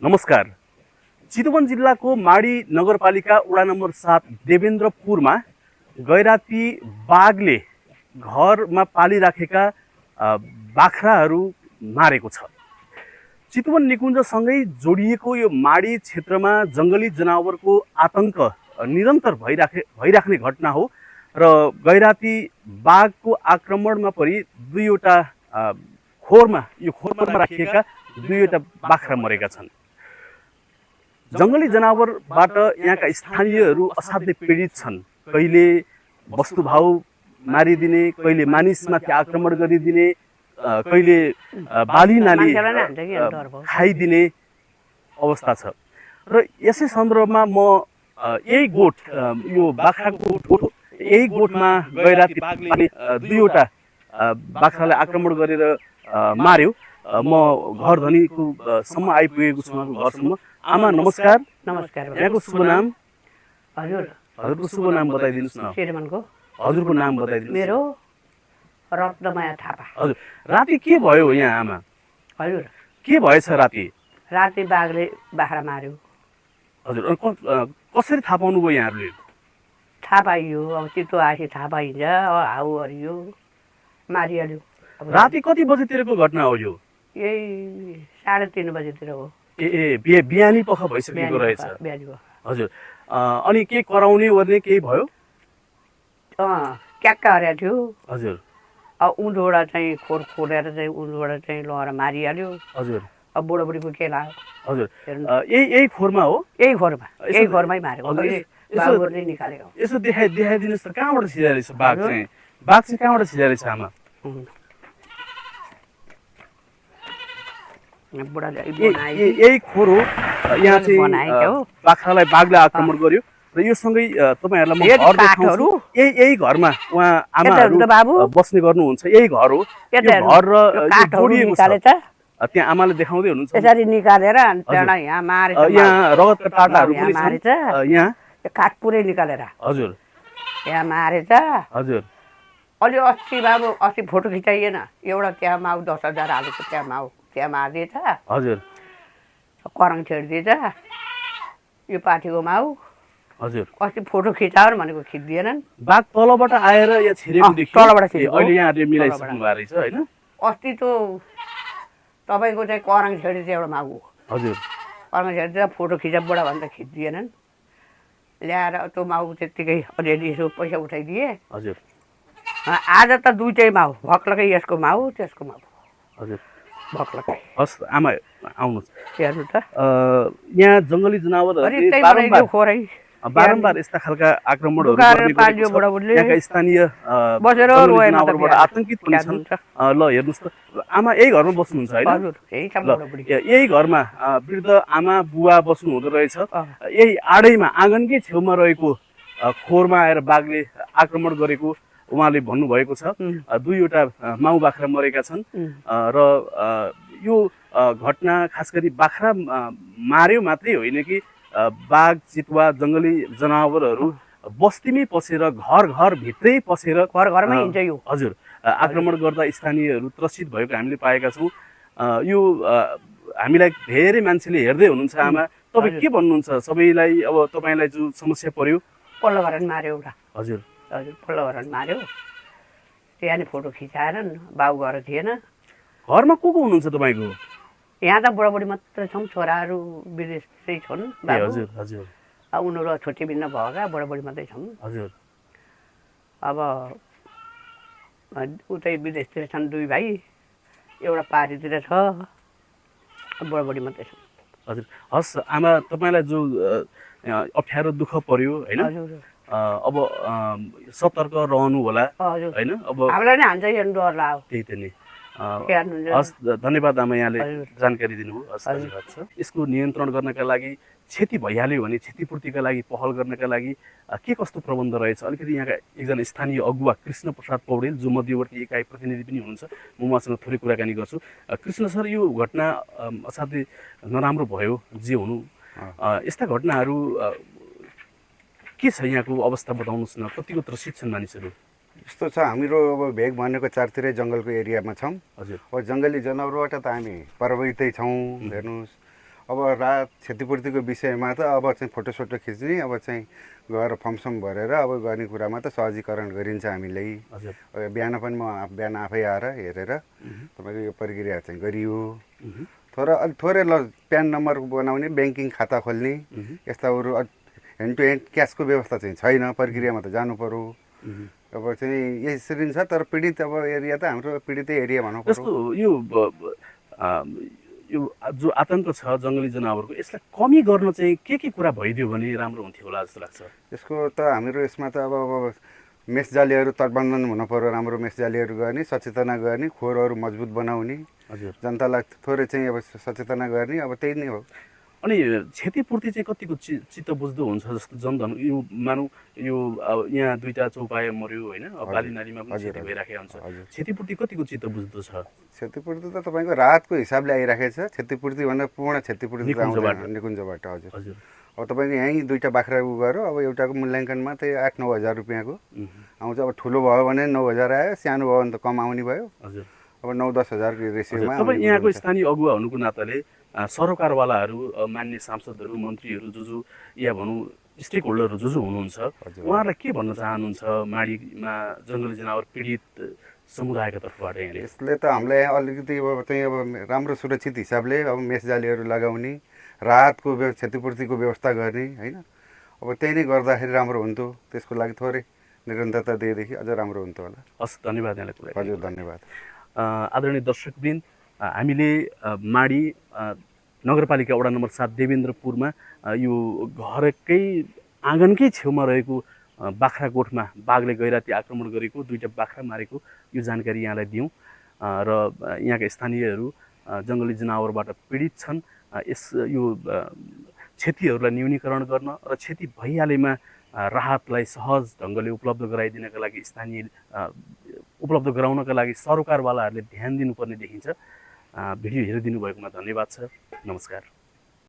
नमस्कार। चितवन जिल्लाको माडी नगरपालिका वडा नम्बर 7 देवेन्द्रपुरमा गैराती बाघले घरमा पालिराखेका बाख्राहरू मारेको छ। चितवन निकुञ्जसँगै जोडिएको यो माडी क्षेत्रमा जङ्गली जनावरको आतंक निरन्तर भइराख्ने घटना हो र गैराती बाघको आक्रमणमा परि दुईवटा खोरमा राखिएका दुईवटा बाख्रा मरेका छन्। जङ्गली जनावरबाट यहाँका स्थानीयहरू असाध्यै पीडित छन्। कहिले वस्तुभाव मारिदिने, कहिले मानिसमाथि आक्रमण गरिदिने, कहिले बाली नाली खाइदिने अवस्था छ। र यसै सन्दर्भमा म यही गोठ, यो बाख्राको यही गोठमा गैराती बाघले दुईवटा बाख्रालाई आक्रमण गरेर मार्यो। म घर धनीको सम्म आइपुगेको छु, घरसम्म। आमा नमस्कार। नमस्कार। यहाँको शुभ नाम? हजुरको शुभ नाम बताइदिनुहोस् न। श्रीमानको हजुरको नाम बताइदिनुहोस्। मेरो रत्नमाया थापा। हजुर, राति के भयो यहाँ आमा? हजुर, के भएछ राति? राति बाघले बाख्रा मार्यो। हजुर, कसरी थाहा पाउनुभयो यहाँहरूले? थाहा पाइयो, अब चित्तो आएपछि थाहा पाइन्छ। अब हाउ हरियो, मारिहाल्यो। राति कति बजेतिरको घटना हो यो? यही 3:30 बजेतिर हो। बिहानी पख भइसकेको रहेछ। हजुर, अनि के कराउने ओर्ने केही भयो? क्याक्का हरेको थियो। हजुर। अब उँधोबाट चाहिँ खोर खोलेर चाहिँ उँधोबाट चाहिँ लगेर मारिहाल्यो। हजुर। अब बुढोबुढीको के लाग्यो? हजुर, यही खोरमा हो? यही खोरमै मारेको। बाबुहरूले निकालेको। यसो देखाइदिनुहोस् त, कहाँबाट छिरेको रहेछ बाघ चाहिँ? बाघ चाहिँ कहाँबाट छिरेको रहेछ आमा? यही खोर हो, यहाँ चाहिँ बाख्रालाई बाघले आक्रमण गर्यो। र यो सँगै तपाईहरुलाई म घर देखाउँछु। यही घरमा उहाँ आमाहरू बस्ने गर्नुहुन्छ। यही घर हो, यो घर र जोडिएको छ। त्यहाँ आमाले देखाउँदै हुनुहुन्छ। यसरी निकालेर त्यहाँ यहाँ मारेछ। यहाँ रगतका टाटाहरू पनि मारेछ। यहाँ काठ पुरै निकालेर। हजुर। यहाँ मारेछ। हजुर। अलि अस्ति बाबु अस्ति फोटो खिचाइएन, एउटा त्यहाँ माउ 10,000 हालेको त्यहाँ माउ त्यहाँ मारिदिएछ। हजुर। करङ छेडिदिएछ यो पाठीको माउ। हजुर। अस्ति फोटो खिचाएर भनेको खिच्दिएनन्। बाघ तलबाट आएर यहाँ छिरेको देखियो। तलबाट छिरेको। अहिले यहाँ मिलाइसक्नु भएको रहेछ हैन? अस्ति त तपाईको चाहिँ करङ छेडिदिएछ एउटा माउ। हजुर। करङ छेडिदिएछ फोटो खिचा बुढा भन्दा खिच्दिएनन्। ल्याएर त्यो माउ त्यत्तिकै अलिअलि यसो पैसा उठाइदिए। हजुर। आज त दुईटै माउ, भक्लकै यसको माउ त्यसको माउ। हजुर। भक्लकै। हस् आमा आउनुहोस्। हेर्नु त, यहाँ जङ्गली जनावरहरूले बारम्बार यस्ता खालका आक्रमणहरू गर्ने गरेको छ। यहाँका स्थानीय जनावरबाट आतंकित पनि छन्। ल हेर्नुहोस् त, आमा यही घरमा बस्नुहुन्छ हैन? यही घरमा वृद्ध आमा बुवा बस्नु हुँदो रहेछ। यही आडैमा आँगनकै छेउमा रहेको खोरमा आएर बाघले आक्रमण गरेको उहाँले भन्नुभएको छ। दुईवटा माउ बाख्रा मरेका छन् र यो घटना खास गरी बाख्रा मार्यो मात्रै होइन कि बाघ चितुवा जङ्गली जनावरहरू बस्तीमै पसेर घर भित्रै पसेर घरमै हिँड्छ यो। हजुर, आक्रमण गर्दा स्थानीयहरू त्रसित भएको हामीले पाएका छौँ। यो हामीलाई धेरै मान्छेले हेर्दै हुनुहुन्छ। आमा तपाईँ के भन्नुहुन्छ सबैलाई? अब तपाईँलाई जो समस्या पर्यो? पल्लो घर मार्यो एउटा। हजुर। हजुर, पल्लो घर मार्यो। त्यहाँ नि फोटो खिचाएर बाउ घर थिएन। घरमा को हुनुहुन्छ तपाईँको? यहाँ त बुढाबुढी मात्रै छौँ, छोराहरू विदेशै छन्। हजुर। हजुर। उनीहरू छुट्टी भिन्न भएका बुढाबुढी मात्रै छौँ। हजुर। अब उतै विदेशतिर छन् दुई भाइ, एउटा पारीतिर छ, बुढाबुढी मात्रै छौँ। हजुर। हस् आमा, तपाईँलाई जो अप्ठ्यारो दुःख पर्यो होइन, अब सतर्क रहनु होला होइन? अब हामीलाई नै हान्छ हेर्नु डर लाग्यो। त्यही त नि। हस्, धन्यवाद आमा, यहाँले जानकारी दिनुभयो। हस्, धन्यवाद छ। यसको नियन्त्रण गर्नका लागि, क्षति भइहाल्यो भने क्षतिपूर्तिका लागि पहल गर्नका लागि के कस्तो प्रबन्ध रहेछ? अलिकति यहाँका एकजना स्थानीय अगुवा कृष्ण प्रसाद पौडेल, जो मध्यवर्ती एकाइ प्रतिनिधि पनि हुनुहुन्छ, म उहाँसँग थोरै कुराकानी गर्छु। कृष्ण सर, यो घटना असाध्यै नराम्रो भयो, जे हुनु। यस्ता घटनाहरू के छ यहाँको अवस्था बताउनुहोस् न? कतिको त्रसित छन् मानिसहरू? यस्तो छ, हाम्रो अब भेग भनेको चारतिरै जङ्गलको एरियामा छौँ। हजुर। अब जङ्गली जनावरबाट त हामी प्रभावितै छौँ। हेर्नुहोस्, अब राहत क्षतिपूर्तिको विषयमा त अब चाहिँ फोटोसोटो खिच्ने अब चाहिँ गएर फर्मसम भरेर अब गर्ने कुरामा त सहजीकरण गरिन्छ हामीले। हजुर बिहान पनि म बिहान आफै आएर हेरेर तपाईँको यो प्रक्रिया चाहिँ गरियो। अलि थोरै प्यान नम्बर बनाउने, ब्याङ्किङ खाता खोल्ने, यस्ता अरू ह्यान्ड टु ह्यान्ड क्यासको व्यवस्था चाहिँ छैन। प्रक्रियामा त जानु पर्यो। अब चाहिँ यसरी छ। तर पीडित अब एरिया त हाम्रो पीडितै एरिया भन्नु पर्यो। जस्तो यो जो आतङ्क छ जङ्गली जनावरको, यसलाई कमी गर्न चाहिँ के कुरा भइदियो भने राम्रो हुन्थ्यो होला जस्तो लाग्छ? यसको त हाम्रो यसमा त अब मेसजालीहरू तटबन्धन हुनु पर्यो, राम्रो मेसजालीहरू गर्ने, सचेतना गर्ने, खोरहरू मजबुत बनाउने, हजुर जनतालाई थोरै चाहिँ अब सचेतना गर्ने, अब त्यही नै हो। अनि क्षतिपूर्ति चाहिँ कतिको चित्त बुझ्दो हुन्छ? जस्तो जनधन यो मानौँ यो यहाँ दुईवटा चौपाया मऱ्यो होइन, बाली नालीमा पनि क्षति भइराखेको हुन्छ, क्षतिपूर्ति कतिको चित्त बुझ्दो छ? क्षतिपूर्ति त तपाईँको राहतको हिसाबले आइराखेको छ। क्षतिपूर्ति भन्दा पूर्ण क्षतिपूर्ति निकुञ्जबाट। हजुर अब तपाईँको यहीँ दुईवटा बाख्रा उ गऱ्यो, अब एउटाको मूल्याङ्कनमा त्यही 8-9 हजार रुपियाँको आउँछ। अब ठुलो भयो भने 9 हजार आयो, सानो भयो भने त कम आउने भयो। हजुर अब 9-10 हजारको रेसियोमा। तपाईँ यहाँको स्थानीय अगुवा हुनुको नाताले सरोकारवालाहरू, मान्य सांसदहरू, मन्त्रीहरू जो या भनौँ स्टेक होल्डरहरू जो हुनुहुन्छ, उहाँहरूलाई के भन्न चाहनुहुन्छ माडीमा जङ्गली जनावर पीडित समुदायको तर्फबाट? यहाँले यसले त हामीलाई अलिकति अब चाहिँ अब राम्रो सुरक्षित हिसाबले अब मेसजालीहरू लगाउने, राहतको क्षतिपूर्तिको व्यवस्था गर्ने होइन। अब त्यही नै गर्दाखेरि राम्रो हुन्थ्यो। त्यसको लागि थोरै निरन्तरता दिएदेखि अझ राम्रो हुन्थ्यो होला। हस्, धन्यवाद यहाँलाई। हजुर धन्यवाद। आदरणीय दर्शकवृन्द, हामीले माडी नगरपालिका वडा नम्बर 7 देवेन्द्रपुरमा यो घरकै आँगनकै छेउमा रहेको बाख्राकोटमा बाघले गैराती आक्रमण गरेको, 2टा बाख्रा मारेको यो जानकारी यहाँलाई दियौँ। र यहाँका स्थानीयहरू जङ्गली जनावरबाट पीडित छन्। यो क्षतिहरूलाई न्यूनीकरण गर्न र क्षति भइहालेमा राहतलाई सहज ढङ्गले उपलब्ध गराइदिनका लागि उपलब्ध गराउनका लागि सरकारवालाहरूले ध्यान दिनुपर्ने देखिन्छ। भिडियो हेरिदिनु भएकोमा धन्यवाद छ। नमस्कार।